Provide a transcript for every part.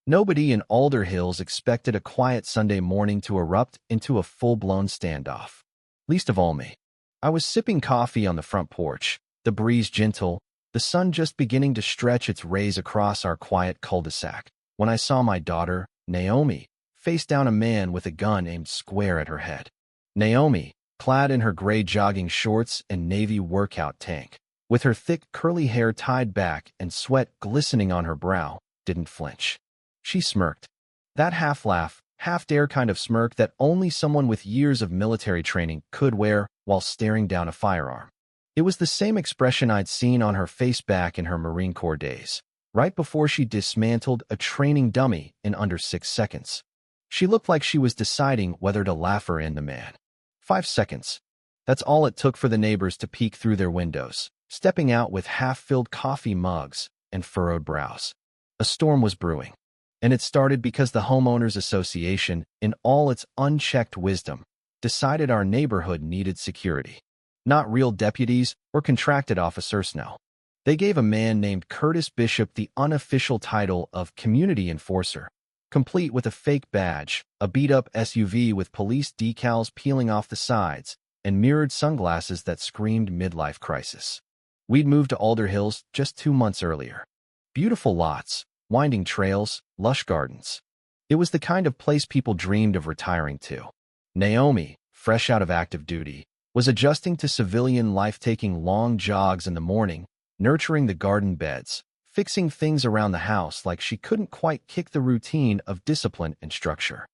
Nobody in Alder Hills expected a quiet Sunday morning to erupt into a full-blown standoff. Least of all me. I was sipping coffee on the front porch, the breeze gentle, the sun just beginning to stretch its rays across our quiet cul-de-sac, when I saw my daughter, Naomi, face down a man with a gun aimed square at her head. Naomi, clad in her gray jogging shorts and navy workout tank, with her thick curly hair tied back and sweat glistening on her brow, didn't flinch. She smirked. That half-laugh, half-dare kind of smirk that only someone with years of military training could wear while staring down a firearm. It was the same expression I'd seen on her face back in her Marine Corps days, right before she dismantled a training dummy in under 6 seconds. She looked like she was deciding whether to laugh or end the man. 5 seconds. That's all it took for the neighbors to peek through their windows, stepping out with half-filled coffee mugs and furrowed brows. A storm was brewing. And it started because the Homeowners Association, in all its unchecked wisdom, decided our neighborhood needed security. Not real deputies or contracted officers, no. They gave a man named Curtis Bishop the unofficial title of Community Enforcer, complete with a fake badge, a beat-up SUV with police decals peeling off the sides, and mirrored sunglasses that screamed midlife crisis. We'd moved to Alder Hills just 2 months earlier. Beautiful lots, winding trails, lush gardens. It was the kind of place people dreamed of retiring to. Naomi, fresh out of active duty, was adjusting to civilian life, taking long jogs in the morning, nurturing the garden beds, fixing things around the house like she couldn't quite kick the routine of discipline and structure.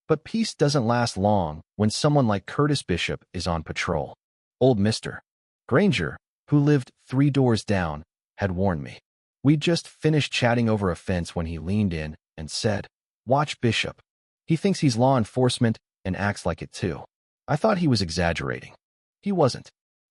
But peace doesn't last long when someone like Curtis Bishop is on patrol. Old Mr. Granger, who lived 3 doors down, had warned me. We'd just finished chatting over a fence when he leaned in and said, "Watch Bishop. He thinks he's law enforcement and acts like it too." I thought he was exaggerating. He wasn't.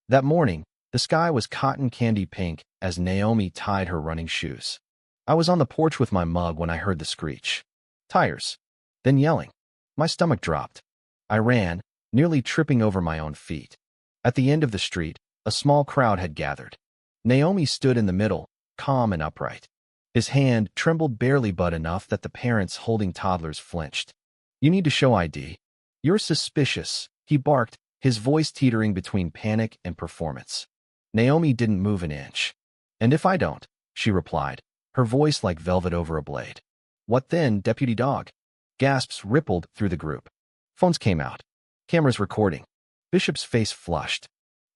That morning, the sky was cotton candy pink as Naomi tied her running shoes. I was on the porch with my mug when I heard the screech. Tires. Then yelling. My stomach dropped. I ran, nearly tripping over my own feet. At the end of the street, a small crowd had gathered. Naomi stood in the middle, calm and upright. His hand trembled barely but enough that the parents holding toddlers flinched. "You need to show ID. You're suspicious," he barked, his voice teetering between panic and performance. Naomi didn't move an inch. "And if I don't?" she replied, her voice like velvet over a blade. "What then, Deputy Dog?" Gasps rippled through the group. Phones came out. Cameras recording. Bishop's face flushed.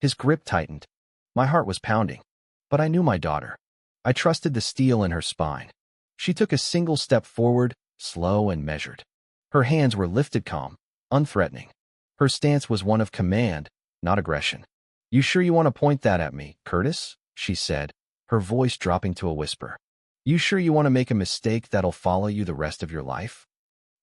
His grip tightened. My heart was pounding. But I knew my daughter. I trusted the steel in her spine. She took a single step forward, slow and measured. Her hands were lifted calm, unthreatening. Her stance was one of command, not aggression. "You sure you want to point that at me, Curtis?" she said, her voice dropping to a whisper. "You sure you want to make a mistake that'll follow you the rest of your life?"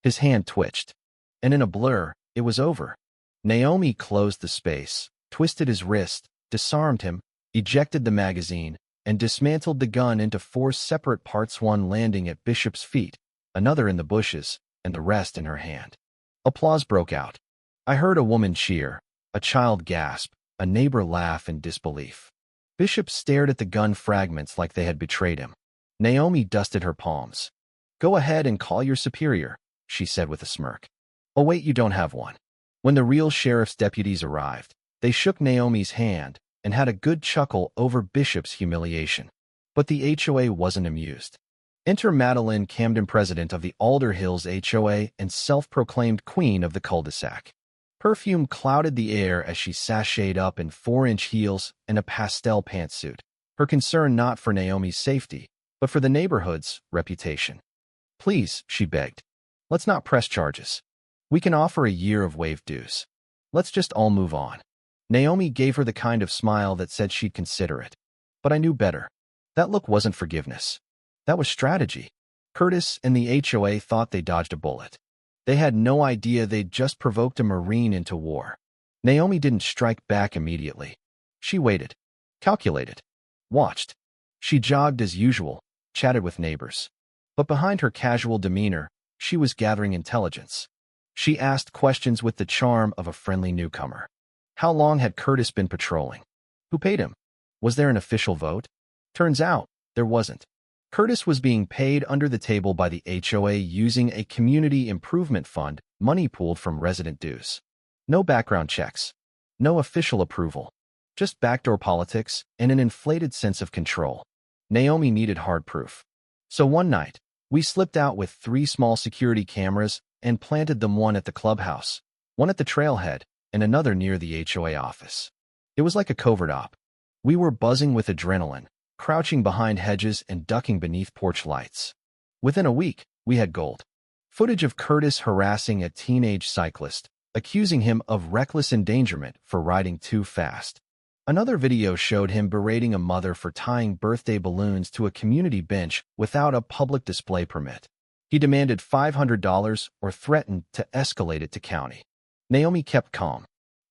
His hand twitched, and in a blur, it was over. Naomi closed the space, twisted his wrist, disarmed him, ejected the magazine, and dismantled the gun into 4 separate parts, one landing at Bishop's feet, another in the bushes, and the rest in her hand. Applause broke out. I heard a woman cheer, a child gasp, a neighbor laugh in disbelief. Bishop stared at the gun fragments like they had betrayed him. Naomi dusted her palms. "Go ahead and call your superior," she said with a smirk. "Oh wait, you don't have one." When the real sheriff's deputies arrived, they shook Naomi's hand and had a good chuckle over Bishop's humiliation. But the HOA wasn't amused. Enter Madeline Camden, president of the Alder Hills HOA and self-proclaimed queen of the cul-de-sac. Perfume clouded the air as she sashayed up in 4-inch heels and a pastel pantsuit, her concern not for Naomi's safety, but for the neighborhood's reputation. "Please," she begged, "let's not press charges. We can offer a year of waived dues. Let's just all move on." Naomi gave her the kind of smile that said she'd consider it. But I knew better. That look wasn't forgiveness. That was strategy. Curtis and the HOA thought they dodged a bullet. They had no idea they'd just provoked a Marine into war. Naomi didn't strike back immediately. She waited, calculated, watched. She jogged as usual, chatted with neighbors. But behind her casual demeanor, she was gathering intelligence. She asked questions with the charm of a friendly newcomer. How long had Curtis been patrolling? Who paid him? Was there an official vote? Turns out, there wasn't. Curtis was being paid under the table by the HOA using a community improvement fund, money pooled from resident dues. No background checks. No official approval. Just backdoor politics and an inflated sense of control. Naomi needed hard proof. So one night, we slipped out with 3 small security cameras and planted them, one at the clubhouse, one at the trailhead, and another near the HOA office. It was like a covert op. We were buzzing with adrenaline, crouching behind hedges and ducking beneath porch lights. Within a week, we had gold. Footage of Curtis harassing a teenage cyclist, accusing him of reckless endangerment for riding too fast. Another video showed him berating a mother for tying birthday balloons to a community bench without a public display permit. He demanded $500 or threatened to escalate it to county. Naomi kept calm.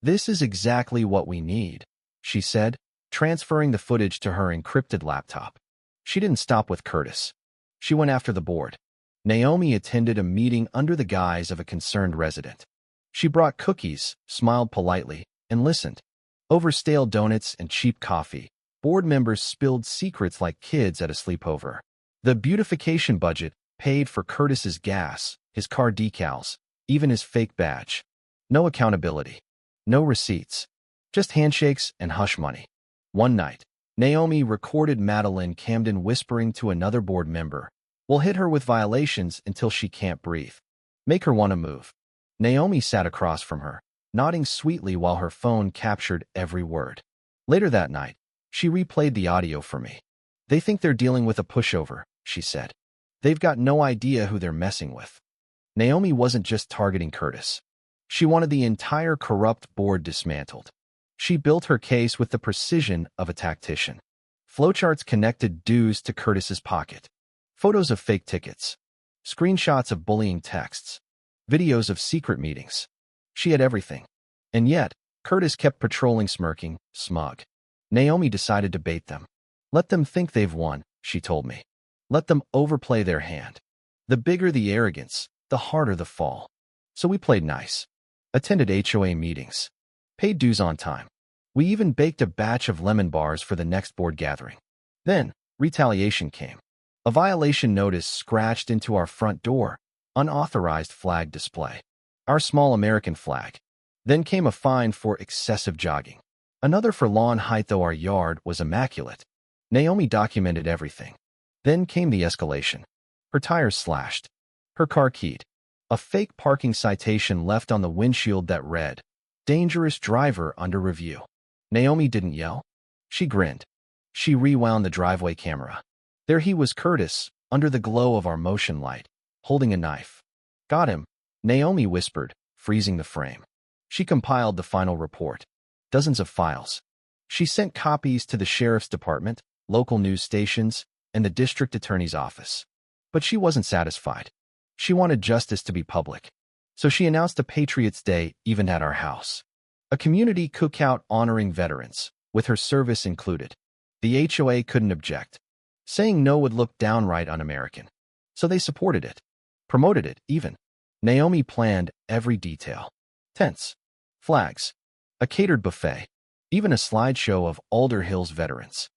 "This is exactly what we need," she said, transferring the footage to her encrypted laptop. She didn't stop with Curtis. She went after the board. Naomi attended a meeting under the guise of a concerned resident. She brought cookies, smiled politely, and listened. Over stale donuts and cheap coffee, board members spilled secrets like kids at a sleepover. The beautification budget paid for Curtis's gas, his car decals, even his fake badge. No accountability. No receipts. Just handshakes and hush money. One night, Naomi recorded Madeline Camden whispering to another board member, "We'll hit her with violations until she can't breathe. Make her want to move." Naomi sat across from her, nodding sweetly while her phone captured every word. Later that night, she replayed the audio for me. "They think they're dealing with a pushover," she said. "They've got no idea who they're messing with." Naomi wasn't just targeting Curtis. She wanted the entire corrupt board dismantled. She built her case with the precision of a tactician. Flowcharts connected dues to Curtis's pocket. Photos of fake tickets. Screenshots of bullying texts. Videos of secret meetings. She had everything. And yet, Curtis kept patrolling, smirking, smug. Naomi decided to bait them. "Let them think they've won," she told me. "Let them overplay their hand. The bigger the arrogance, the harder the fall." So we played nice. Attended HOA meetings. Paid dues on time. We even baked a batch of lemon bars for the next board gathering. Then, retaliation came. A violation notice scratched into our front door. Unauthorized flag display. Our small American flag. Then came a fine for excessive jogging. Another for lawn height, though our yard was immaculate. Naomi documented everything. Then came the escalation. Her tires slashed. Her car keyed. A fake parking citation left on the windshield that read, "Dangerous driver under review." Naomi didn't yell. She grinned. She rewound the driveway camera. There he was, Curtis, under the glow of our motion light, holding a knife. "Got him," Naomi whispered, freezing the frame. She compiled the final report. Dozens of files. She sent copies to the sheriff's department, local news stations, and the district attorney's office. But she wasn't satisfied. She wanted justice to be public. So she announced a Patriots' Day even at our house. A community cookout honoring veterans, with her service included. The HOA couldn't object. Saying no would look downright un-American. So they supported it. Promoted it, even. Naomi planned every detail. Tents. Flags. A catered buffet. Even a slideshow of Alder Hills veterans.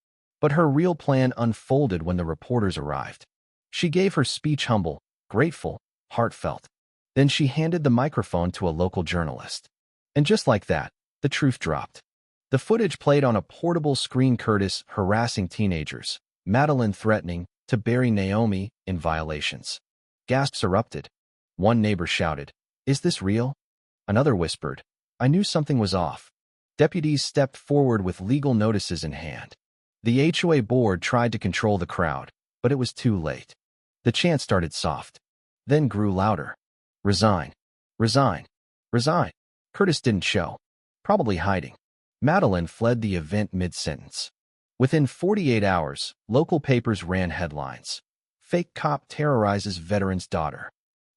But her real plan unfolded when the reporters arrived. She gave her speech humble, grateful, heartfelt. Then she handed the microphone to a local journalist. And just like that, the truth dropped. The footage played on a portable screen: Curtis harassing teenagers, Madeline threatening to bury Naomi in violations. Gasps erupted. One neighbor shouted, "Is this real?" Another whispered, "I knew something was off." Deputies stepped forward with legal notices in hand. The HOA board tried to control the crowd, but it was too late. The chant started soft, then grew louder. "Resign. Resign. Resign." Curtis didn't show. Probably hiding. Madeline fled the event mid-sentence. Within 48 hours, local papers ran headlines. "Fake cop terrorizes veteran's daughter."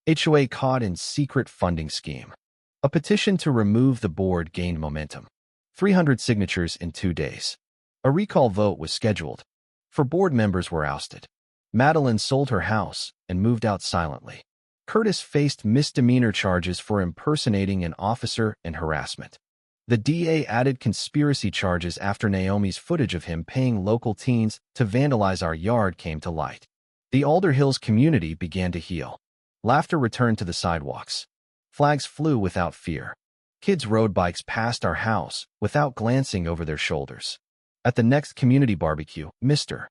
HOA caught in secret funding scheme. A petition to remove the board gained momentum. 300 signatures in 2 days. A recall vote was scheduled. 4 board members were ousted. Madeline sold her house and moved out silently. Curtis faced misdemeanor charges for impersonating an officer and harassment. The DA added conspiracy charges after Naomi's footage of him paying local teens to vandalize our yard came to light. The Alder Hills community began to heal. Laughter returned to the sidewalks. Flags flew without fear. Kids rode bikes past our house without glancing over their shoulders. At the next community barbecue, Mr.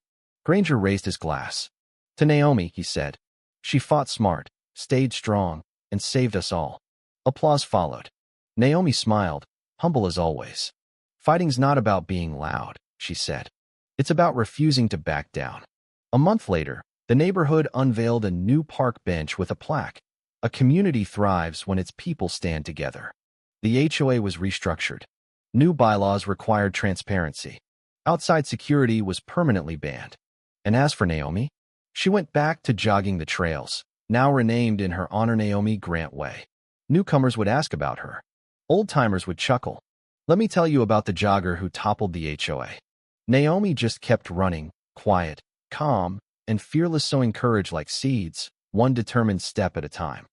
Granger raised his glass. To Naomi, he said. She fought smart, stayed strong, and saved us all. Applause followed. Naomi smiled, humble as always. Fighting's not about being loud, she said. It's about refusing to back down. A month later, the neighborhood unveiled a new park bench with a plaque. A community thrives when its people stand together. The HOA was restructured. New bylaws required transparency. Outside security was permanently banned. And as for Naomi, she went back to jogging the trails, now renamed in her honor Naomi Grant Way. Newcomers would ask about her. Old-timers would chuckle. Let me tell you about the jogger who toppled the HOA. Naomi just kept running, quiet, calm, and fearless, sowing courage like seeds, one determined step at a time.